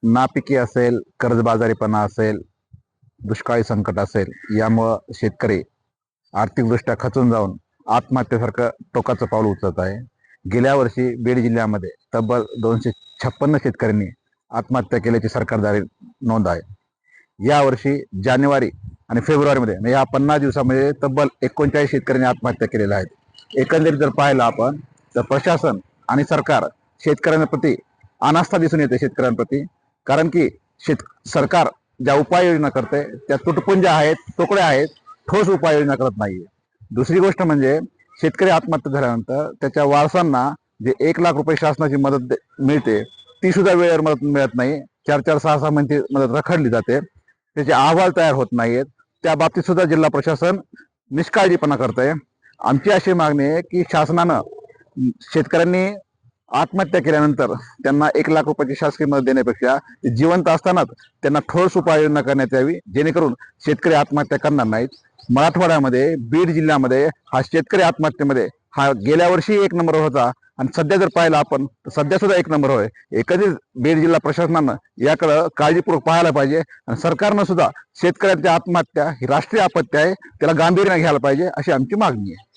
नापिकी असेल, कर्जबाजारीपणा असेल, दुष्काळी संकट असेल, यामुळं शेतकरी आर्थिकदृष्ट्या खचून जाऊन आत्महत्येसारखं टोकाचं पाऊल उचलत आहे. गेल्या वर्षी बीड जिल्ह्यामध्ये तब्बल 256 शेतकऱ्यांनी आत्महत्या केल्याची सरकारद्वारे नोंद आहे. यावर्षी जानेवारी आणि फेब्रुवारीमध्ये म्हणजे या 50 दिवसामध्ये तब्बल 39 शेतकऱ्यांनी आत्महत्या केलेल्या आहेत. एकंदरीत जर पाहिलं आपण तर प्रशासन आणि सरकार शेतकऱ्यांप्रती अनास्था दिसून येते शेतकऱ्यांप्रती. कारण की सरकार ज्या उपाययोजना करते त्या तुटपुंज्या आहेत, तुकड्या आहेत, ठोस उपाययोजना करत नाहीये. दुसरी गोष्ट म्हणजे शेतकरी आत्महत्या झाल्यानंतर त्याच्या वारसांना जे 1 लाख रुपये शासनाची मदत मिळते ती सुद्धा वेळेवर मदत मिळत नाही. 4-4, 6-6 महिने मदत रखडली जाते. त्याचे अहवाल तयार होत नाहीत. त्या बाबतीत सुद्धा जिल्हा प्रशासन निष्काळजीपणा करतंय. आमची अशी मागणी आहे की शासनानं शेतकऱ्यांनी आत्महत्या केल्यानंतर त्यांना 1 लाख रुपयाची शासकीय मदत देण्यापेक्षा जिवंत असतानाच त्यांना ठोस उपाययोजना करण्यात यावी, जेणेकरून शेतकरी आत्महत्या करणार नाहीत. मराठवाड्यामध्ये बीड जिल्ह्यामध्ये हा शेतकरी आत्महत्येमध्ये हा गेल्या वर्षी 1 नंबर होता आणि सध्या जर पाहिलं आपण तर सध्या सुद्धा 1 नंबर होय. एकंदरीत बीड जिल्हा प्रशासनानं याकडे काळजीपूर्वक पाहायला पाहिजे आणि सरकारनं सुद्धा शेतकऱ्यांची आत्महत्या ही राष्ट्रीय आपत्ती आहे, त्याला गांभीर्याने घ्यायला पाहिजे अशी आमची मागणी आहे.